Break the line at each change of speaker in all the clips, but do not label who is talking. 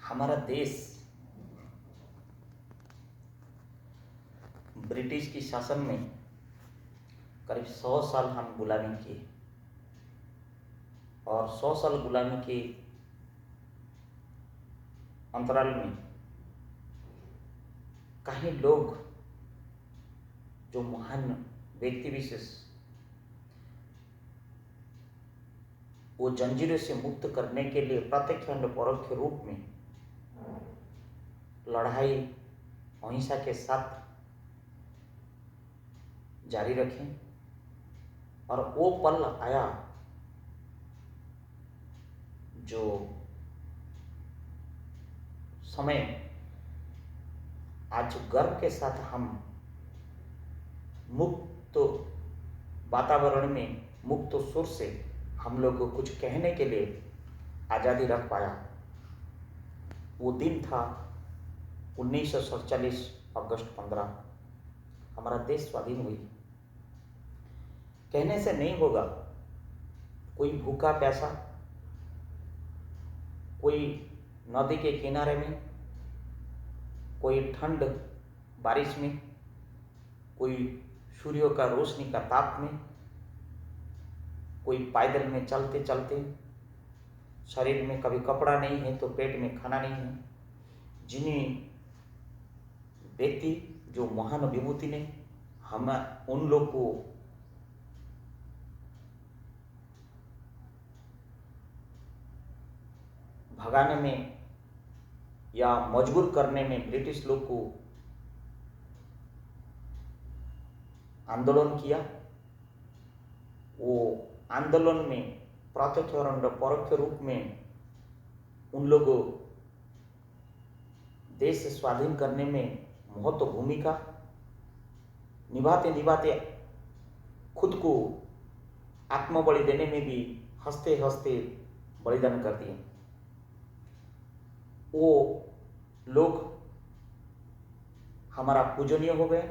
हमारा देश ब्रिटिश की शासन में करीब 100 साल हम गुलामी किए और 100 साल गुलामी के अंतराल में कई लोग जो महान व्यक्ति विशेष वो जंजीरों से मुक्त करने के लिए प्रत्यक्ष और परोक्ष रूप में लड़ाई अहिंसा के साथ जारी रखें और वो पल आया जो समय आज गर्व के साथ हम मुक्त वातावरण में मुक्त सुर से हम लोग को कुछ कहने के लिए आज़ादी रख पाया। वो दिन था 1947 अगस्त 15 हमारा देश स्वाधीन हुई। कहने से नहीं होगा, कोई भूखा प्यासा, कोई नदी के किनारे में, कोई ठंड बारिश में, कोई सूर्य का रोशनी का ताप में, कोई पैदल में चलते चलते, शरीर में कभी कपड़ा नहीं है तो पेट में खाना नहीं है, जिन्हीं व्यक्ति जो महान विभूति ने हम उन लोग को भगाने में या मजबूर करने में ब्रिटिश लोग को आंदोलन किया। वो आंदोलन में प्रत्यक्ष और परोक्ष रूप में उन लोगों देश स्वाधीन करने में महत्व भूमिका निभाते निभाते खुद को आत्मबलि देने में भी हंसते हंसते बलिदान कर दिए। वो लोग हमारा पूजनीय हो गए,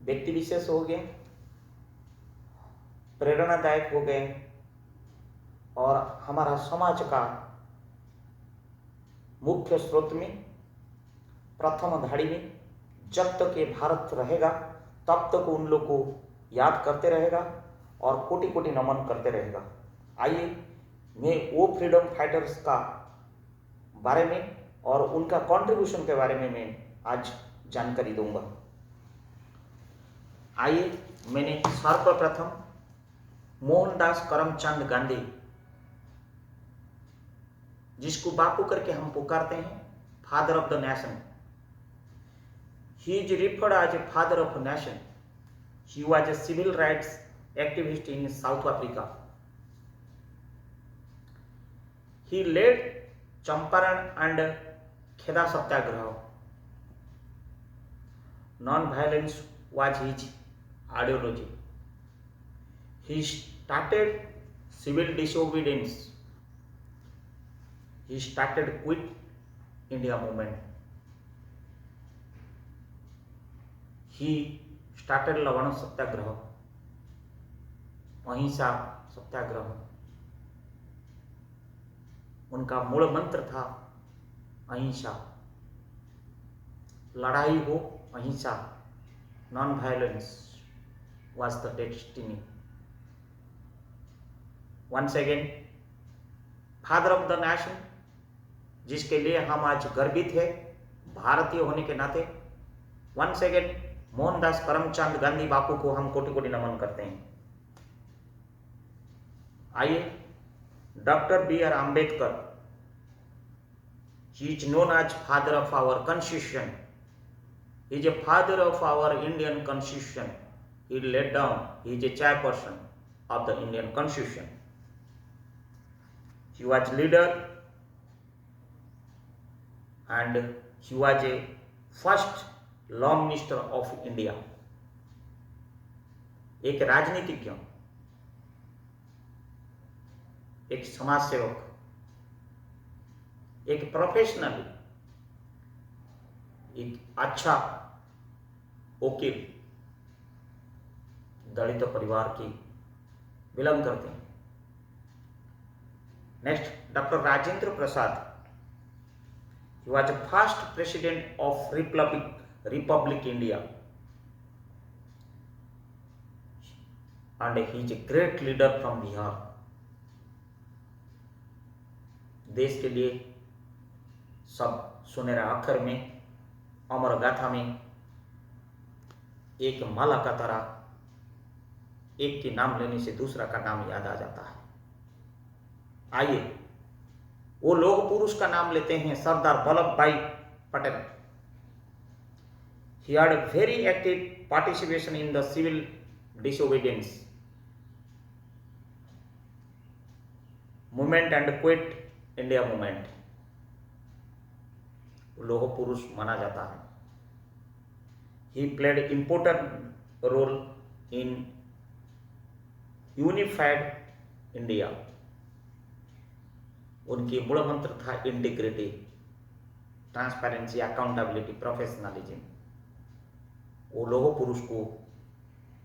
व्यक्ति विशेष हो गए, प्रेरणादायक हो गए और हमारा समाज का मुख्य स्रोत में प्रथम धाड़ी में जब तक ये भारत रहेगा तब तक उन लोग को याद करते रहेगा और कोटि कोटि नमन करते रहेगा। आइए मैं वो फ्रीडम फाइटर्स का बारे में और उनका कंट्रीब्यूशन के बारे में मैं आज जानकारी दूंगा। आइए, मैंने सर्वप्रथम मोहनदास करमचंद गांधी, जिसको बापू करके हम पुकारते हैं, father of the nation. He is referred as a father of a nation. He was a civil rights activist in South Africa. He led Champaran and Kheda Satyagraha. Non-violence was his ideology. He started civil disobedience. He started Quit India movement. He started लवण सत्याग्रह, अहिंसा सत्याग्रह। उनका मूल मंत्र था अहिंसा, लड़ाई हो अहिंसा, non violence was the destiny. Once again, father of the nation, जिसके लिए हम आज गर्वित है भारतीय होने के नाते। वंस अगेन मोहनदास करमचंद गांधी बापू को हम कोटि कोटि नमन करते हैं। आइए, doctor B R Ambedkar, he is known as father of our constitution. He is a father of our Indian constitution. He laid down, he is a chairperson of the Indian constitution. He was leader and he was a first law minister of India. एक राजनीतिज्ञ, एक समाज सेवक, एक professional, एक अच्छा वकील, दलित परिवार की बिलोंग करते हैं। Next, doctor Rajendra Prasad, He was the first president of Republic India, and he is a great leader from Bihar. देश के लिए सब सुनहरा अक्षर में, अमर गाथा में एक माला का तरह एक के नाम लेने से दूसरा का नाम याद आ जाता है। आइए वो लोग पुरुष का नाम लेते हैं, सरदार वल्लभ भाई Patel. He had a very active participation in the civil disobedience movement and quit India movement। लोह पुरुष माना जाता है। He played important role in unified India। उनकी मूल मंत्र था इंटीग्रिटी, ट्रांसपेरेंसी, अकाउंटेबिलिटी, प्रोफेशनलिज्म। वो लोह पुरुष को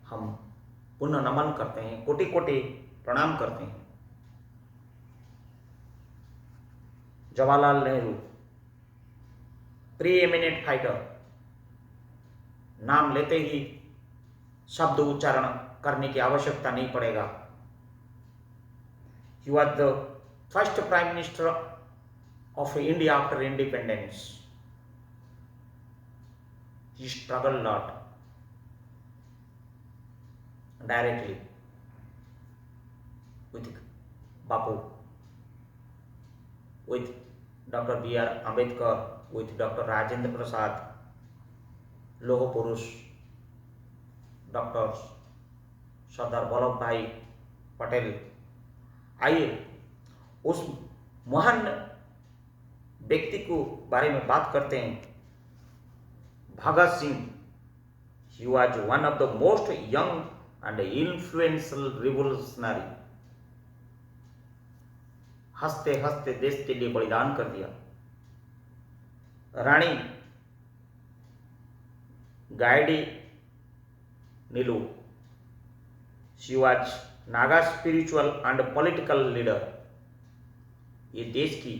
हम पुनः नमन करते हैं, कोटि कोटि प्रणाम करते हैं। Jawaharlal Nehru, pre eminent fighter, नाम लेते ही शब्द उच्चारण करने की आवश्यकता नहीं पड़ेगा। He was the first prime minister of India after independence। He struggled a lot directly with Bapu, with Dr. B.R. Ambedkar, with Dr. Rajendra Prasad, लोह पुरुष डॉक्टर सरदार वल्लभ भाई पटेल। आइए उस महान व्यक्ति को बारे में बात करते हैं, Bhagat Singh. He was one of the most young and influential revolutionary। हंसते हंसते देश के लिए बलिदान कर दिया। रानी गाइडी नीलू, she was Naga spiritual and political leader. ये देश की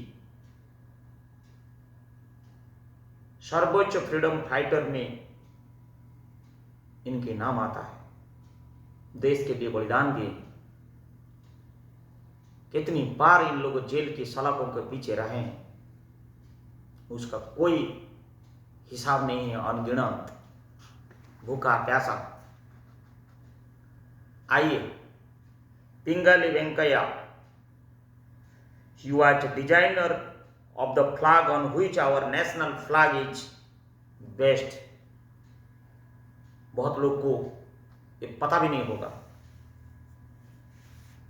सर्वोच्च फ्रीडम फाइटर में इनके नाम आता है। देश के लिए बलिदान दिए। कितनी बार इन लोग जेल की सलाखों के पीछे रहे हैं, उसका कोई हिसाब नहीं है, अनगिनत, भूखा प्यासा। आइए पिंगली Venkaiah. He was designer of the flag on which our national flag is based। बहुत लोग को ये पता भी नहीं होगा।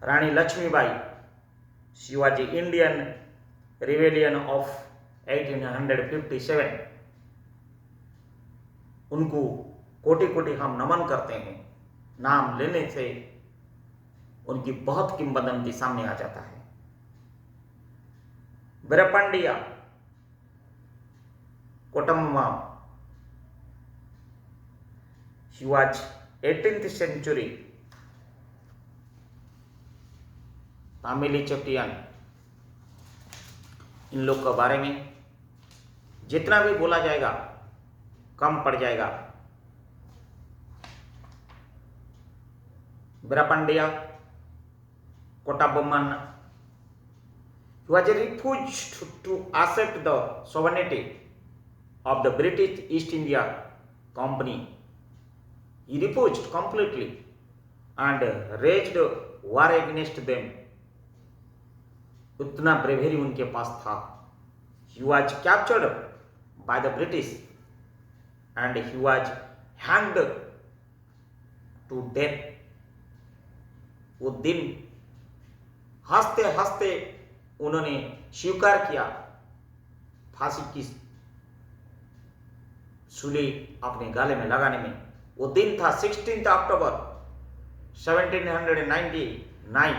रानी Lakshmibai, she was the Indian rebellion of 1857। उनको कोटि कोटि हम नमन करते हैं। नाम लेने से उनकी बहुत किंवदंती सामने आ जाता है। वीरपांडिया कोटम्मा, he was 18th century तामिली चेट्टियन। इन लोग के बारे में जितना भी बोला जाएगा कम पड़ जाएगा। वीरपांडिया कोटाबोम्मन, he was refused to accept the sovereignty of the British East India Company। He refused completely and raised war against them। उतना ब्रेवेरी उनके पास था। He was captured by the British and he was hanged to death। वो दिन हंसते हंसते उन्होंने स्वीकार किया फांसी की सूली अपने गाले में लगाने में। वो दिन था 16 अक्टूबर 1799।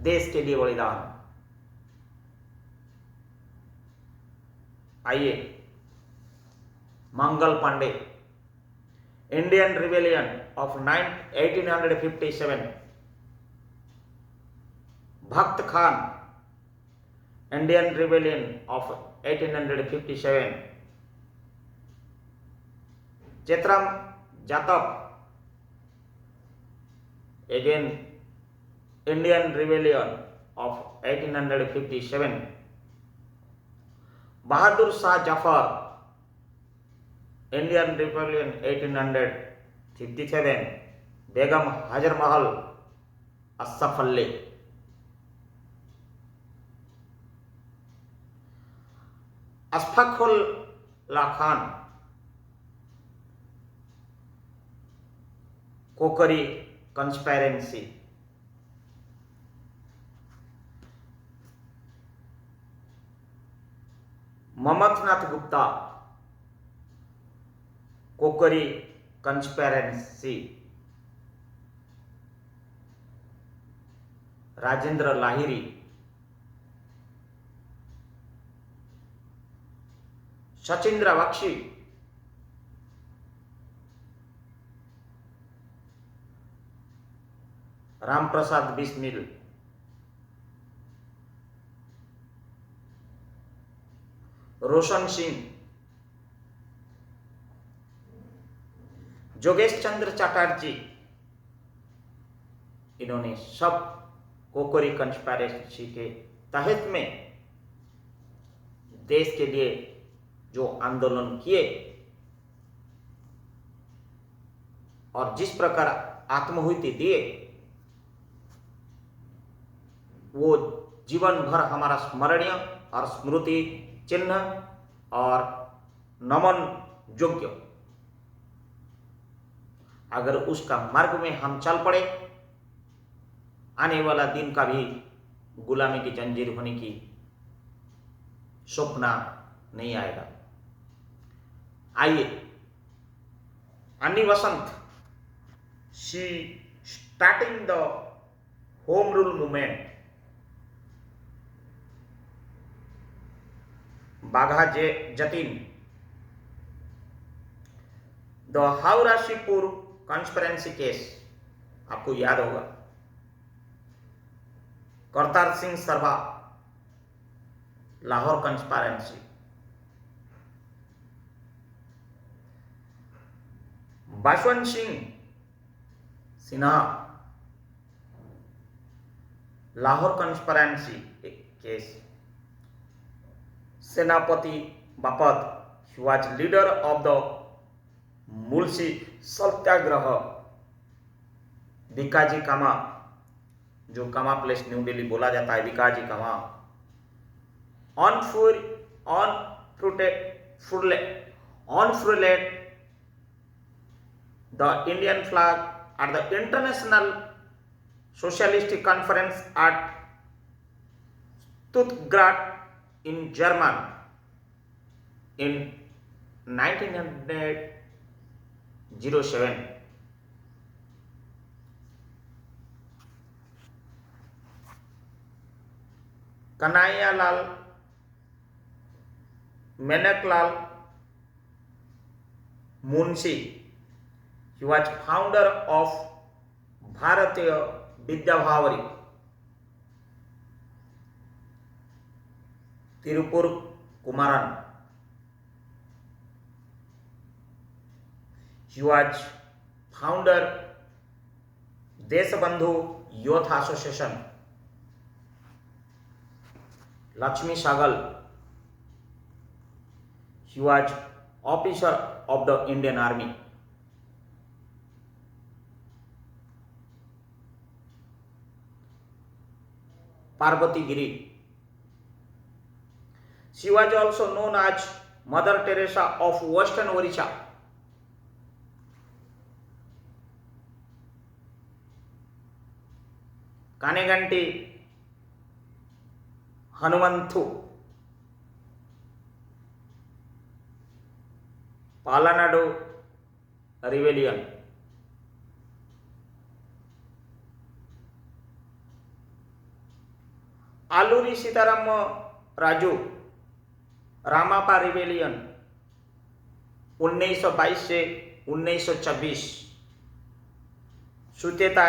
देश के लिए बलिदान। आइए Mangal Pandey, Indian rebellion of 1857। भक्त Khan, Indian Rebellion of 1857, Chetram Jatap, again Indian Rebellion of 1857, Bahadur Shah Jafar, Indian Rebellion 1857, Begum Hajar Mahal Assafalle. Ashfaqullah Khan, Kokari conspiracy. Mamathnath Gupta, Kokari conspiracy. Rajendra Lahiri, Sachindra Bakshi, Ram Prasad Bismil, Roshan Singh, जोगेश चंद्र चटर्जी, इन्होंने सब कोकरी conspiracy के तहत में देश के लिए जो आंदोलन किए और जिस प्रकार आत्माहुति दिए, वो जीवन भर हमारा स्मरणीय और स्मृति चिन्ह और नमन योग्य। अगर उसका मार्ग में हम चल पड़े, आने वाला दिन का भी गुलामी की जंजीर होने की सपना नहीं आएगा। आइए, Annie Besant, she starting the home rule movement, Bagha Jatin, the Howrah Shibpur conspiracy case आपको याद होगा, Kartar Singh Sarabha, Lahore conspiracy, Basawon Singh Sinha, Lahore conspiracy case, Senapati Bapat, he was leader of the मुलसी सत्याग्रह, भिकाजी कामा, जो कामा प्लेस न्यू दिल्ली बोला जाता है, भिकाजी कामा, unfurled the Indian flag at the International Socialist Conference at Stuttgart in Germany in 1907. Kanhaiya Menaklal Munshi, he was founder of Bharatiya Vidya Bhavari, Tirupur Kumaran, he was founder Desabandhu Youth Association, Lakshmi Sagal, he was officer of the Indian Army. Parvati Giri, she was also known as Mother Teresa of Western Orissa. Kaneganti Hanumantu, Palanadu Rebellion, Aluri Sitaram Raju, Rampa rebellion 1922 से 1926, Sucheta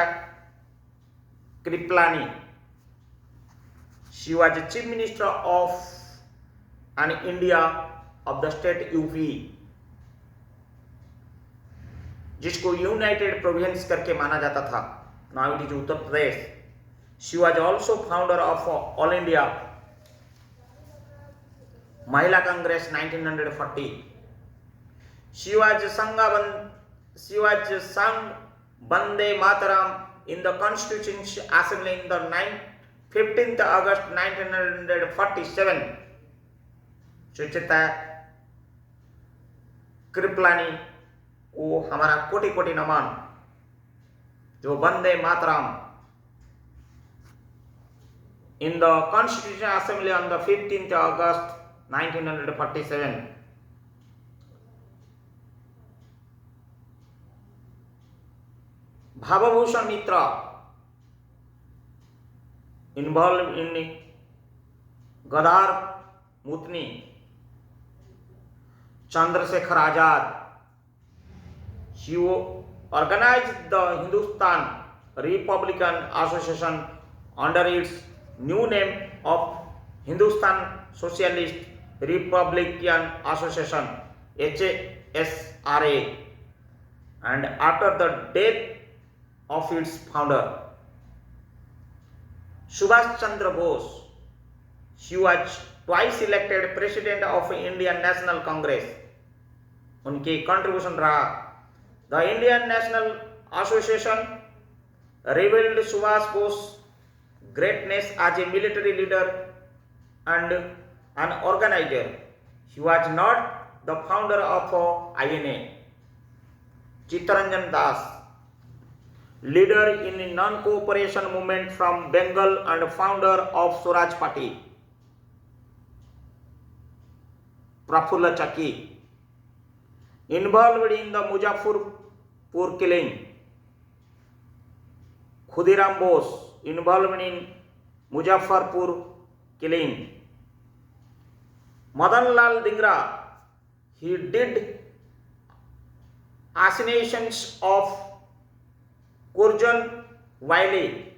Kripalani She was chief minister of an India of the state UP, जिसको United province करके माना जाता था. Now it is Uttar Pradesh. She was also founder of all India Mahila Congress 1940. She was sung Bande Mataram in the Constitution Assembly in the 15th August 1947. सुचिता कृपलानी को हमारा कोटि कोटि नमन, जो Vande Mataram in the Constitution Assembly on the 15th August 1947. Bhababhushan Mitra involved in Gadar Mutni. Chandrasekhar Azad, he organized the Hindustan Republican Association under its new name of Hindustan Socialist Republican Association HSRA, and after the death of its founder Subhash Chandra Bose, he was twice elected president of Indian National Congress. उनकी contribution रहा. The Indian national association revealed Subhash Bose's greatness as a military leader and an organizer. He was not the founder of INA. Chittaranjan Das, leader in non-cooperation movement from Bengal and founder of Swaraj Party. Prafulla Chaki, involved in the Muzaffarpur killing. Khudiram Bose, involved in Muzaffarpur killing. Madan Lal Dhingra, he did assassinations of Kurjan Wiley.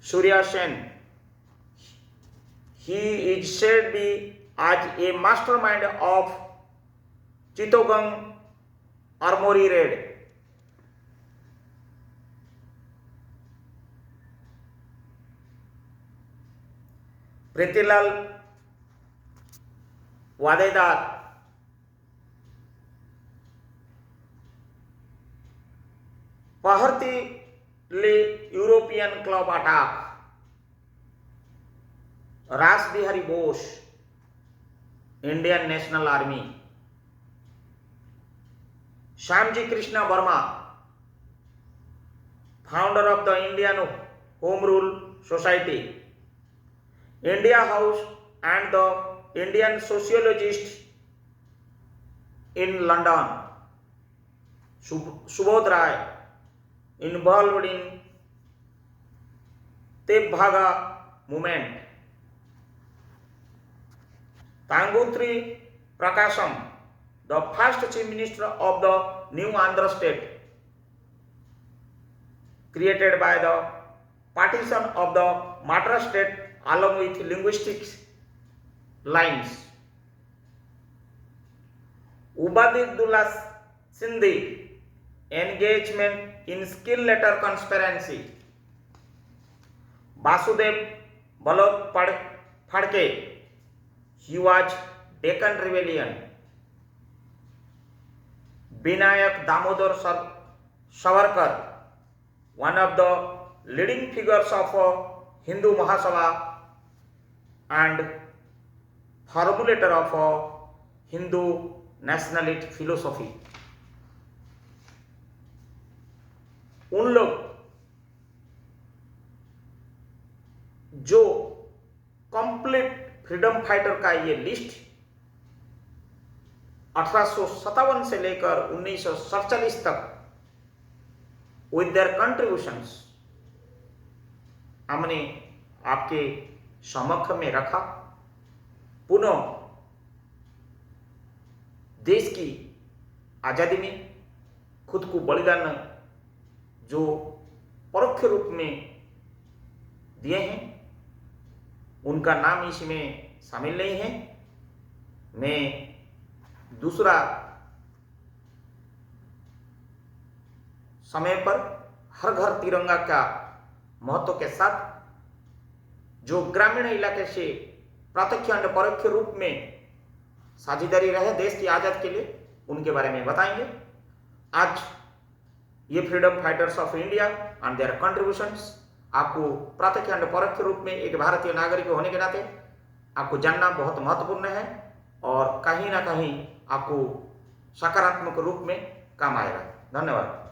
Surya Sen, he is said to be as a mastermind of Chittagong Armory raid. Pritilal Wadedar, Paharti European Club attack. Ras Bihari Bose, Indian National Army. Shyamji Krishna Verma, founder of the Indian Home Rule Society, India House and the Indian Sociologist in London. Subodh Ray, involved in Tebhaga movement. Tangutri Prakasham, the first chief minister of the new Andhra state, created by the partition of the Madras state along with linguistic lines. Ubadillah Sindhi, engagement in skill letter conspiracy. Basudev Balot Phadke, he was Deccan Rebellion. Binayak Damodar Savarkar, one of the leading figures of Hindu Mahasabha and formulator of Hindu nationalist philosophy. उन लोग जो complete freedom fighter का ये list 1857 से लेकर 1947 तक with their contributions हमने आपके समक्ष में रखा. पुनः देश की आजादी में खुद को बलिदान जो परोक्ष रूप में दिए हैं, उनका नाम इसमें शामिल नहीं है। मैं दूसरा समय पर हर घर तिरंगा का महत्व के साथ जो ग्रामीण इलाके से प्रत्यक्ष और परोक्ष रूप में साझेदारी रहे देश की आजाद के लिए, उनके बारे में बताएंगे। आज ये freedom fighters of India and their contributions आपको प्रत्यक्ष और परोक्ष रूप में एक भारतीय नागरिक होने के नाते आपको जानना बहुत महत्वपूर्ण है और कहीं ना कहीं आपको सकारात्मक रूप में काम आएगा। धन्यवाद।